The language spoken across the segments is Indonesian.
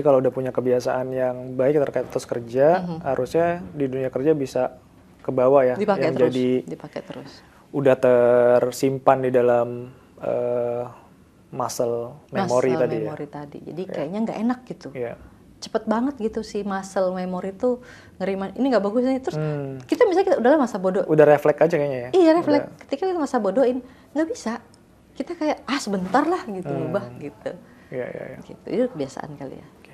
kalau udah punya kebiasaan yang baik terkait etos kerja, harusnya di dunia kerja bisa ke bawah ya. Dipakai yang terus. jadi Dipakai terus. udah tersimpan di dalam muscle memory tadi ya. Tadi. Jadi kayaknya nggak enak gitu. Iya. Cepet banget gitu si muscle memory itu ngerima ini nggak bagus nih. Terus kita misalnya udahlah masa bodoh. Udah refleks aja kayaknya ya. Iya refleks. Ketika kita masa bodohin nggak bisa. Kita kayak sebentar lah gitu ubah gitu. Iya. Gitu. Itu kebiasaan kali ya. Oke.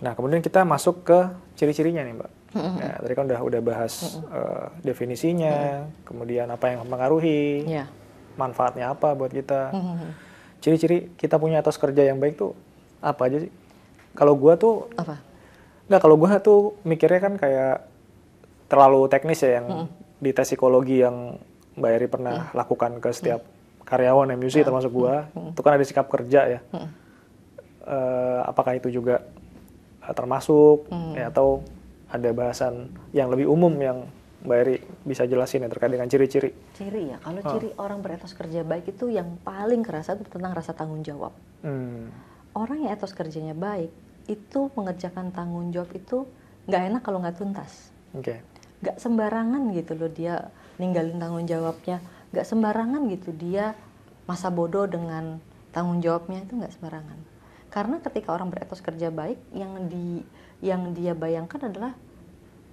Nah kemudian kita masuk ke ciri-cirinya nih Mbak. Nah, tadi kan udah bahas definisinya, kemudian apa yang mempengaruhi, manfaatnya apa buat kita. Ciri-ciri kita punya etos kerja yang baik tuh apa aja sih? Kalau gua tuh kalau gua tuh mikirnya kan kayak terlalu teknis ya yang di tes psikologi yang Mbak Eri pernah lakukan ke setiap karyawan MUC termasuk gua. Itu kan ada sikap kerja ya. Apakah itu juga termasuk ya, atau ada bahasan yang lebih umum yang Mbak Eri bisa jelasin ya terkait dengan ciri-ciri? Ciri ya, kalau ciri orang beretos kerja baik itu yang paling kerasa itu tentang rasa tanggung jawab. Orang yang etos kerjanya baik itu mengerjakan tanggung jawab itu nggak enak kalau nggak tuntas. Nggak sembarangan gitu loh dia ninggalin tanggung jawabnya, nggak sembarangan gitu dia masa bodoh dengan tanggung jawabnya, itu nggak sembarangan. Karena ketika orang beretos kerja baik, yang dia bayangkan adalah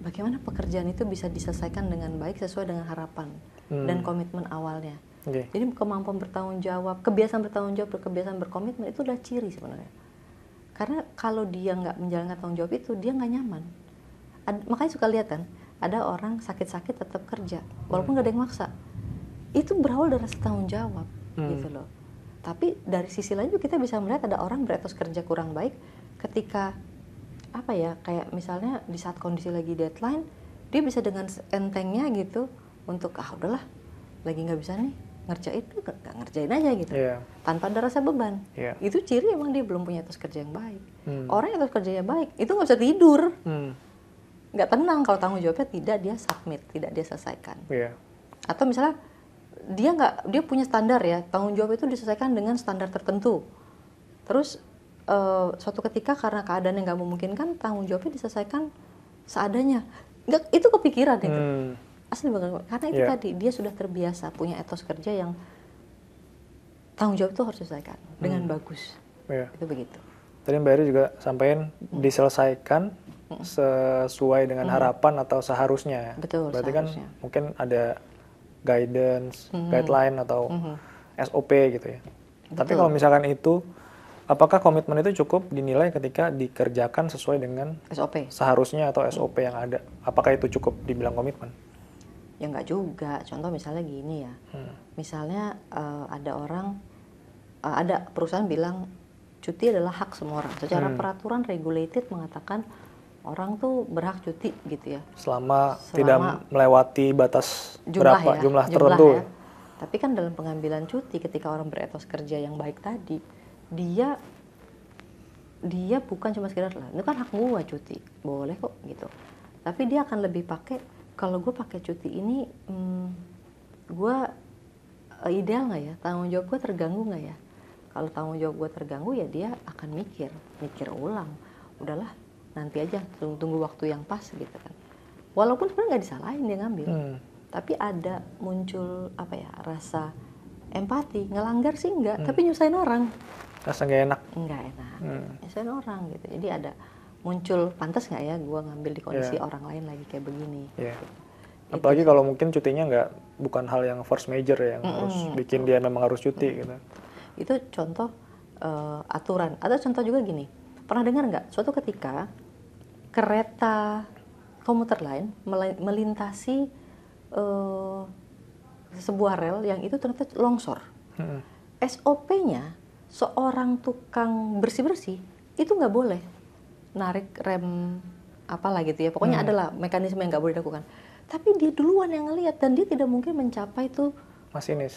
bagaimana pekerjaan itu bisa diselesaikan dengan baik sesuai dengan harapan dan komitmen awalnya. Jadi kemampuan bertanggung jawab, kebiasaan bertanggung jawab, kebiasaan berkomitmen itu adalah ciri sebenarnya. Karena kalau dia nggak menjalankan tanggung jawab itu, dia nggak nyaman. Makanya suka lihat kan, ada orang sakit-sakit tetap kerja, walaupun nggak ada yang maksa. Itu berawal dari rasa tanggung jawab, gitu loh. Tapi dari sisi lain juga kita bisa melihat ada orang beretos kerja kurang baik ketika kayak misalnya di saat kondisi lagi deadline, dia bisa dengan entengnya gitu untuk udahlah lagi nggak bisa nih ngerjain aja gitu, tanpa ada rasa beban. Itu ciri emang dia belum punya etos kerja yang baik. Orang yang etos kerjanya baik itu nggak bisa tidur, nggak tenang kalau tanggung jawabnya tidak dia submit, tidak dia selesaikan. Atau misalnya dia punya standar ya, tanggung jawab itu diselesaikan dengan standar tertentu. Terus suatu ketika karena keadaan yang nggak memungkinkan, tanggung jawabnya diselesaikan seadanya. Itu kepikiran itu. Asli banget. Karena itu tadi dia sudah terbiasa punya etos kerja yang tanggung jawab itu harus diselesaikan dengan bagus. Itu begitu. Tadi Mbak Eri juga sampaikan diselesaikan sesuai dengan harapan atau seharusnya. Betul. Berarti seharusnya. kan mungkin ada guidance, guideline atau SOP gitu ya. Betul. Tapi kalau misalkan itu, apakah komitmen itu cukup dinilai ketika dikerjakan sesuai dengan SOP seharusnya atau SOP yang ada? Apakah itu cukup dibilang komitmen? Ya nggak juga. Contoh misalnya gini ya. Misalnya ada perusahaan bilang cuti adalah hak semua orang. Secara peraturan regulated mengatakan orang tuh berhak cuti gitu ya. Selama tidak melewati batas jumlah tertentu. Ya. Tapi kan dalam pengambilan cuti ketika orang beretos kerja yang baik tadi, dia bukan cuma sekedar lah, itu kan hak gua cuti, boleh kok gitu. Tapi dia akan lebih pakai, kalau gue pakai cuti ini, gue ideal nggak ya? Tanggung jawab gue terganggu nggak ya? Kalau tanggung jawab gue terganggu ya dia akan mikir ulang. Udahlah, nanti aja tunggu waktu yang pas gitu kan. Walaupun sebenarnya nggak disalahin dia ngambil, tapi ada muncul rasa empati. Ngelanggar sih enggak, tapi nyusahin orang. Rasa nggak enak. Nggak enak, nyusahin orang gitu. Jadi ada muncul, pantas nggak ya gue ngambil di kondisi orang lain lagi kayak begini. Gitu. Apalagi kalau mungkin cutinya bukan hal yang force major ya, yang harus bikin dia memang harus cuti gitu. Itu contoh aturan. Atau contoh juga gini, pernah dengar nggak suatu ketika kereta komuter lain melintasi sebuah rel yang itu ternyata longsor. SOP-nya seorang tukang bersih-bersih itu nggak boleh narik rem apalah gitu ya. Pokoknya adalah mekanisme yang nggak boleh dilakukan. Tapi dia duluan yang ngelihat dan dia tidak mungkin mencapai tuh masinis.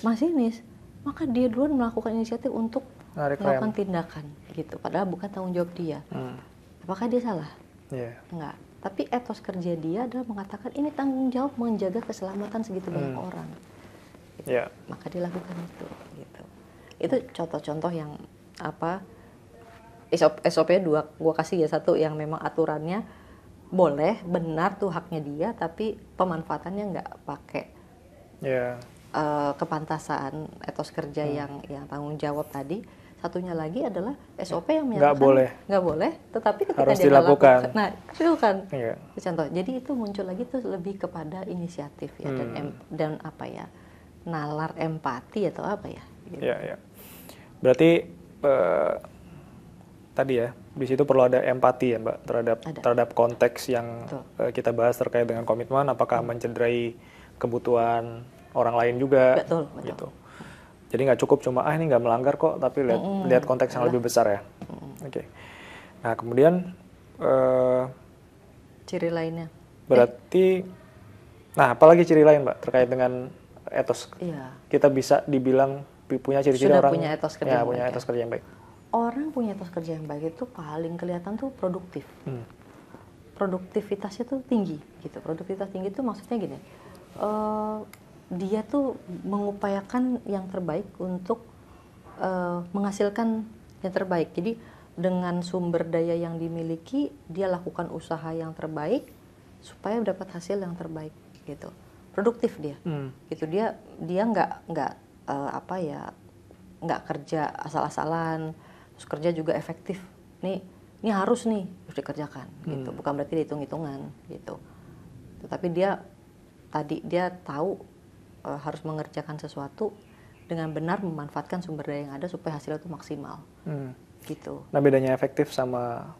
Maka dia duluan melakukan inisiatif untuk melakukan tindakan gitu. Padahal bukan tanggung jawab dia. Apakah dia salah? Enggak. Tapi etos kerja dia adalah mengatakan ini tanggung jawab menjaga keselamatan segitu banyak orang. Gitu. Maka dia lakukan itu. Gitu. Itu contoh-contoh yang SOP-nya 2, gue kasih ya. 1 yang memang aturannya boleh, benar tuh haknya dia, tapi pemanfaatannya nggak pakai kepantasan etos kerja yang tanggung jawab tadi. Satunya lagi adalah SOP yang menyatakan nggak boleh, tetapi ketika harus dia dilakukan. Nah, itu kan contoh. Jadi itu muncul lagi tuh lebih kepada inisiatif ya, dan apa ya, nalar empati atau apa ya? Gitu. Ya. Berarti tadi ya, di situ perlu ada empati ya Mbak terhadap konteks yang kita bahas terkait dengan komitmen, apakah mencederai kebutuhan orang lain juga. Betul. Gitu. Jadi nggak cukup cuma ini nggak melanggar kok, tapi lihat konteks yang lebih besar ya. Oke. Nah kemudian ciri lainnya. Berarti, nah apalagi ciri lain Mbak terkait dengan etos? Iya. Kita bisa dibilang punya ciri-ciri orang punya etos kerja punya etos kerja yang baik. Orang punya etos kerja yang baik itu paling kelihatan tuh produktif. Produktivitasnya tuh tinggi gitu. Produktivitas tinggi itu maksudnya gini. Dia tuh mengupayakan yang terbaik untuk menghasilkan yang terbaik. Jadi dengan sumber daya yang dimiliki, dia lakukan usaha yang terbaik supaya dapat hasil yang terbaik gitu. Produktif dia. Gitu dia nggak kerja asal-asalan, terus kerja juga efektif. Ini harus dikerjakan gitu. Bukan berarti dihitung-hitungan gitu. Tetapi dia tahu harus mengerjakan sesuatu dengan benar, memanfaatkan sumber daya yang ada supaya hasilnya itu maksimal. Gitu. Nah bedanya efektif sama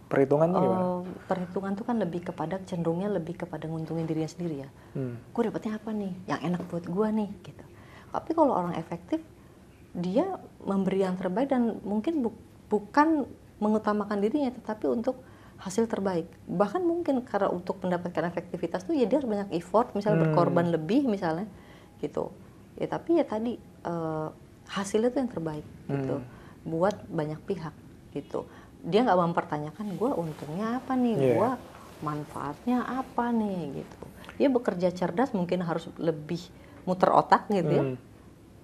perhitungan tuh gimana? Perhitungan tuh kan cenderungnya lebih kepada nguntungin dirinya sendiri ya. Gue dapetnya apa nih? Yang enak buat gue nih gitu. Tapi kalau orang efektif, dia memberi yang terbaik dan mungkin bukan mengutamakan dirinya, tetapi untuk hasil terbaik. Bahkan mungkin karena untuk mendapatkan efektivitas tuh ya dia harus banyak effort, misalnya berkorban lebih misalnya gitu. Ya tapi ya tadi hasilnya tuh yang terbaik gitu. Buat banyak pihak gitu. Dia nggak mempertanyakan gue untungnya apa nih, gue manfaatnya apa nih gitu. Dia bekerja cerdas, mungkin harus lebih muter otak gitu ya,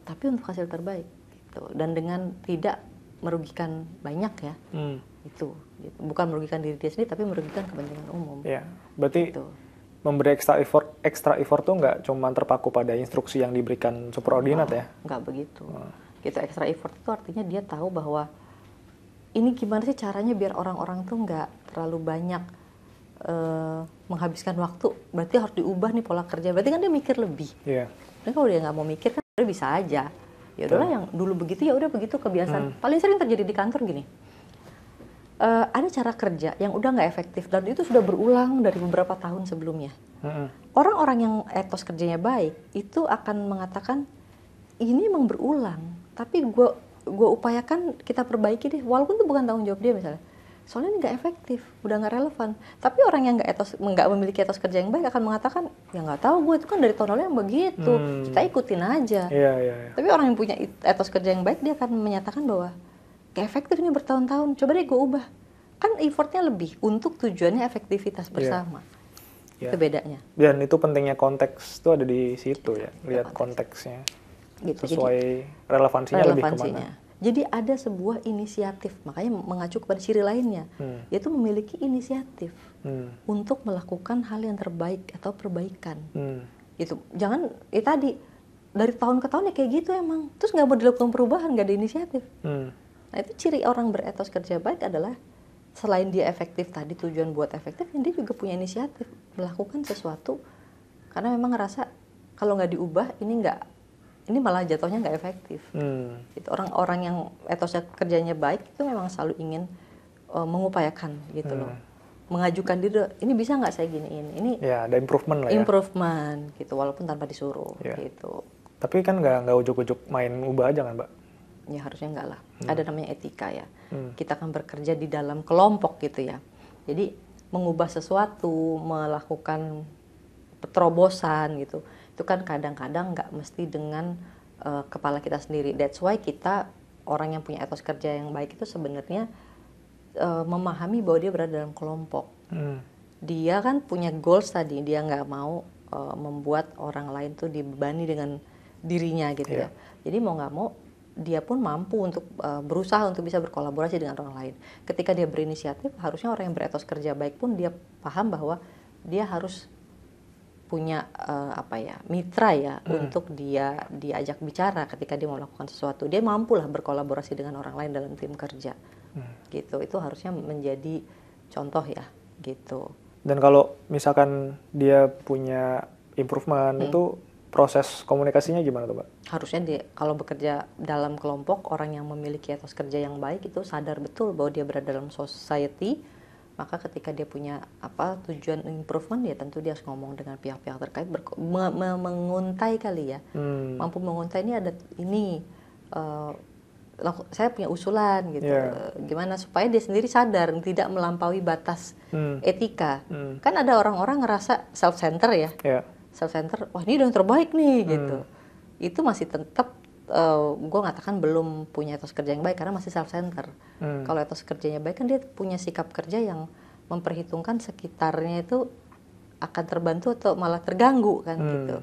tapi untuk hasil terbaik gitu. Dan dengan tidak merugikan banyak ya, itu gitu. Bukan merugikan diri dia sendiri, tapi merugikan kepentingan umum. Ya, berarti gitu. Memberi extra effort tuh nggak cuma terpaku pada instruksi yang diberikan superordinat ya? Nggak begitu. Gitu, extra effort itu artinya dia tahu bahwa ini gimana sih caranya biar orang-orang tuh nggak terlalu banyak menghabiskan waktu. Berarti harus diubah nih pola kerja. Berarti kan dia mikir lebih. Dan kalau dia nggak mau mikir kan dia bisa aja. Ya udahlah yang dulu begitu ya udah begitu kebiasaan. Paling sering terjadi di kantor gini. Ada cara kerja yang udah nggak efektif dan itu sudah berulang dari beberapa tahun sebelumnya. Orang-orang yang etos kerjanya baik itu akan mengatakan ini emang berulang, tapi gue upayakan kita perbaiki deh, walaupun itu bukan tanggung jawab dia misalnya. Soalnya ini nggak efektif, udah nggak relevan. Tapi orang yang nggak memiliki etos kerja yang baik akan mengatakan, ya nggak tahu gue itu kan dari tahun lalu yang begitu, kita ikutin aja. Tapi orang yang punya etos kerja yang baik dia akan menyatakan bahwa gak efektif nih bertahun-tahun, coba deh gue ubah. Kan effortnya lebih untuk tujuannya efektivitas bersama. Itu bedanya. Dan itu pentingnya konteks itu ada di situ ya, lihat konteksnya. Gitu. Sesuai relevansinya lebih kemana. Jadi ada sebuah inisiatif, makanya mengacu kepada ciri lainnya, yaitu memiliki inisiatif untuk melakukan hal yang terbaik atau perbaikan. Gitu. Jangan, tadi dari tahun ke tahun ya kayak gitu emang, terus nggak mau dilakukan perubahan, nggak ada inisiatif. Nah itu ciri orang beretos kerja baik adalah selain dia efektif tadi, tujuan buat efektif, dia juga punya inisiatif melakukan sesuatu karena memang ngerasa kalau nggak diubah ini malah jatuhnya nggak efektif. Gitu. Orang-orang yang etosnya kerjanya baik itu memang selalu ingin mengupayakan gitu loh, mengajukan diri, ini bisa nggak saya giniin, ini ada improvement lah ya. Improvement gitu, walaupun tanpa disuruh gitu. Tapi kan nggak ujuk-ujuk main ubah aja kan Mbak? Ya harusnya enggak lah. Ada namanya etika ya. Kita kan bekerja di dalam kelompok gitu ya. Jadi mengubah sesuatu, melakukan terobosan gitu, itu kan kadang-kadang nggak mesti dengan kepala kita sendiri. That's why kita orang yang punya etos kerja yang baik itu sebenarnya memahami bahwa dia berada dalam kelompok. Dia kan punya goals tadi, dia nggak mau membuat orang lain tuh dibebani dengan dirinya gitu ya. Jadi mau nggak mau dia pun mampu untuk berusaha untuk bisa berkolaborasi dengan orang lain. Ketika dia berinisiatif, harusnya orang yang beretos kerja baik pun dia paham bahwa dia harus punya mitra ya untuk dia diajak bicara ketika dia mau melakukan sesuatu. Dia mampulah berkolaborasi dengan orang lain dalam tim kerja. Gitu. Itu harusnya menjadi contoh ya, gitu. Dan kalau misalkan dia punya improvement itu proses komunikasinya gimana tuh, Mbak? Harusnya dia kalau bekerja dalam kelompok, orang yang memiliki etos kerja yang baik itu sadar betul bahwa dia berada dalam society, maka ketika dia punya tujuan improvement, ya tentu dia harus ngomong dengan pihak-pihak terkait, menguntai kali ya, mampu menguntai saya punya usulan gitu, gimana supaya dia sendiri sadar tidak melampaui batas etika. Kan ada orang-orang ngerasa self-center ya. Self-center, wah ini udah yang terbaik nih gitu. Itu masih tetap gue ngatakan belum punya etos kerja yang baik karena masih self-center. Kalau etos kerjanya baik kan dia punya sikap kerja yang memperhitungkan sekitarnya itu akan terbantu atau malah terganggu kan gitu.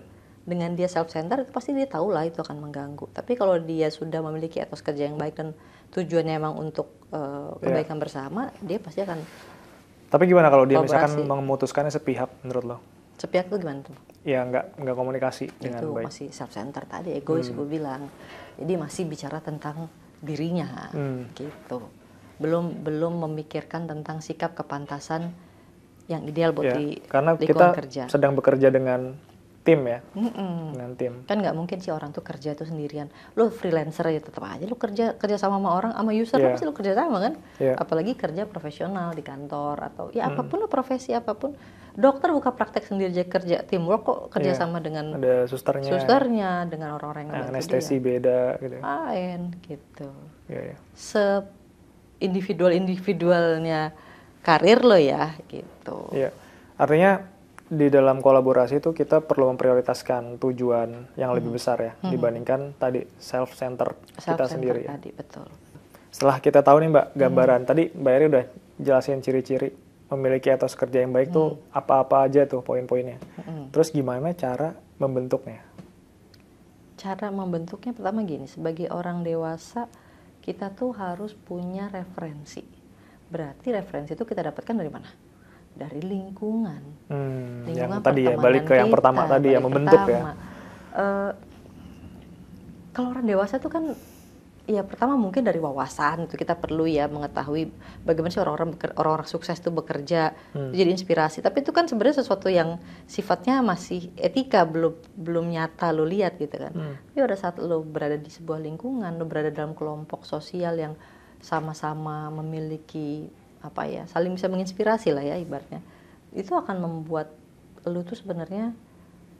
Dengan dia self-center itu pasti dia tahu lah itu akan mengganggu. Tapi kalau dia sudah memiliki etos kerja yang baik dan tujuannya memang untuk kebaikan bersama, dia pasti akan. Tapi gimana kalau dia misalkan memutuskannya sepihak menurut lo? Sepihak itu gimana tuh? Ya nggak komunikasi dengan baik. Itu masih self-center tadi, egois gue bilang. Jadi masih bicara tentang dirinya gitu. Belum memikirkan tentang sikap kepantasan yang ideal buat di karena lingkungan kita kerja. Sedang bekerja dengan tim ya, dengan tim. Kan nggak mungkin sih orang tuh kerja itu sendirian. Lo freelancer ya tetap aja lo kerja sama orang, sama user lo pasti lo kerja sama kan. Apalagi kerja profesional di kantor atau ya apapun lo, profesi apapun. Dokter buka praktek sendiri aja kerja teamwork kok, kerja sama dengan ada susternya dengan orang-orang yang anestesi beda gitu. Lain gitu. Individualnya karir lo ya gitu. Artinya di dalam kolaborasi itu kita perlu memprioritaskan tujuan yang lebih besar ya dibandingkan tadi self-center kita sendiri. Tadi, betul. Setelah kita tahu nih Mbak gambaran tadi Mbak Eri udah jelasin ciri-ciri memiliki etos kerja yang baik tuh apa-apa aja tuh poin-poinnya. Terus gimana cara membentuknya? Cara membentuknya pertama gini, sebagai orang dewasa kita tuh harus punya referensi. Berarti referensi itu kita dapatkan dari mana? Dari lingkungan. Yang tadi ya, balik ke yang pertama tadi ya, membentuk ya. Kalau orang dewasa tuh kan, ya pertama mungkin dari wawasan itu kita perlu ya mengetahui bagaimana sih orang-orang sukses itu bekerja, jadi inspirasi. Tapi itu kan sebenarnya sesuatu yang sifatnya masih etika, belum nyata lo lihat gitu kan. Tapi pada saat lo berada di sebuah lingkungan, lo berada dalam kelompok sosial yang sama-sama memiliki saling bisa menginspirasi lah ya ibaratnya, itu akan membuat lo tuh sebenarnya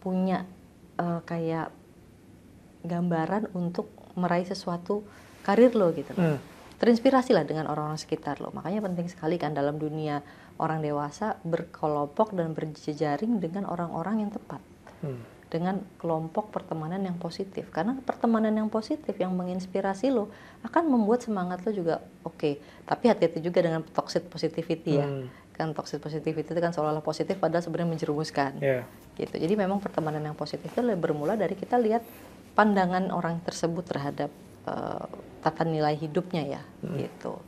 punya kayak gambaran untuk meraih sesuatu karir lo gitu. Terinspirasi lah dengan orang-orang sekitar lo. Makanya penting sekali kan dalam dunia orang dewasa berkelompok dan berjejaring dengan orang-orang yang tepat. Dengan kelompok pertemanan yang positif. Karena pertemanan yang positif yang menginspirasi lo akan membuat semangat lo juga oke. Tapi hati-hati juga dengan toxic positivity ya. Kan toxic positivity itu kan seolah-olah positif padahal sebenarnya menjerumuskan. Gitu. Jadi memang pertemanan yang positif itu bermula dari kita lihat pandangan orang tersebut terhadap tata nilai hidupnya ya, gitu.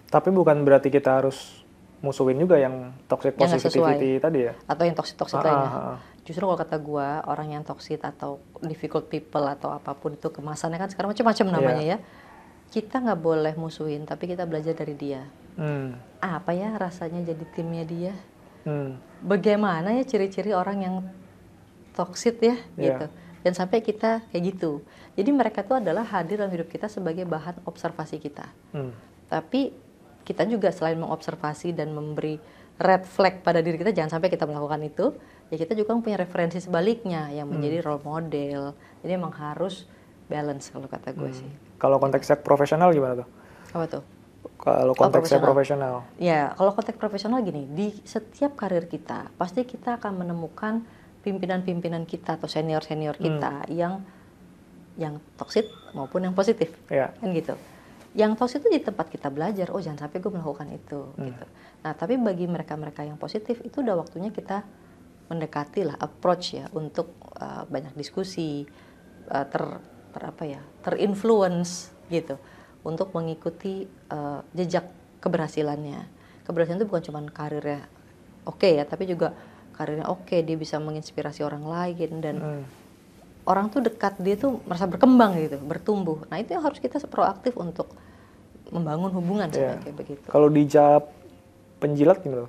Tapi bukan berarti kita harus musuhin juga yang toxic positivity tadi ya? Atau yang toxic lainnya. Justru kalau kata gue, orang yang toxic atau difficult people atau apapun itu kemasannya kan sekarang macam-macam namanya ya. Kita nggak boleh musuhin, tapi kita belajar dari dia. Apa ya rasanya jadi timnya dia? Bagaimana ya ciri-ciri orang yang toxic ya, gitu. Dan sampai kita kayak gitu. Jadi mereka itu adalah hadir dalam hidup kita sebagai bahan observasi kita. Tapi kita juga selain mengobservasi dan memberi red flag pada diri kita, jangan sampai kita melakukan itu, ya kita juga punya referensi sebaliknya yang menjadi role model. Jadi memang harus balance kalau kata gue sih. Kalau konteksnya profesional gimana tuh? Apa tuh? Kalau konteksnya profesional? Ya, kalau konteks profesional gini, di setiap karir kita, pasti kita akan menemukan pimpinan-pimpinan kita atau senior-senior kita yang toksik maupun yang positif, kan gitu. Yang toksik itu di tempat kita belajar, oh jangan sampai gue melakukan itu, gitu. Nah tapi bagi mereka-mereka yang positif itu udah waktunya kita mendekati lah, approach ya untuk banyak diskusi, terinfluence gitu untuk mengikuti jejak keberhasilannya. Keberhasilan itu bukan cuma karirnya oke ya, tapi juga karirnya oke, dia bisa menginspirasi orang lain dan orang tuh dekat dia tuh merasa berkembang gitu, bertumbuh. Nah itu yang harus kita proaktif untuk membangun hubungan kayak begitu. Kalau dijawab penjilat gimana?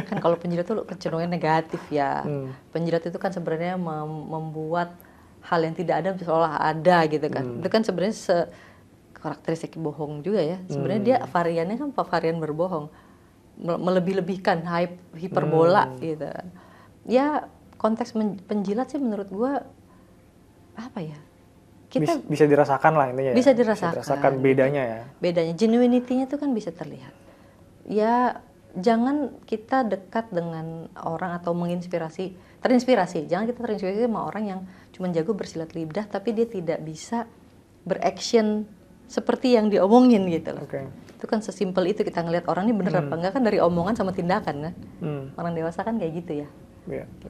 Kan kalau penjilat itu kecenderungan negatif ya. Penjilat itu kan sebenarnya membuat hal yang tidak ada seolah ada gitu kan. Itu kan sebenarnya karakteristik bohong juga ya. Sebenarnya dia variannya kan varian berbohong, melebih-lebihkan, hiperbola gitu. Ya konteks penjilat sih menurut gua apa ya? Kita bisa dirasakan lah intinya. Bisa dirasakan. Bisa dirasakan bedanya ya. Bedanya, genuinity-nya itu kan bisa terlihat. Ya jangan kita dekat dengan orang atau terinspirasi. Jangan kita terinspirasi sama orang yang cuma jago bersilat lidah tapi dia tidak bisa beraction seperti yang diomongin gitu loh. Itu kan sesimpel itu, kita ngelihat orang ini bener apa enggak kan dari omongan sama tindakan kan. Orang dewasa kan kayak gitu ya.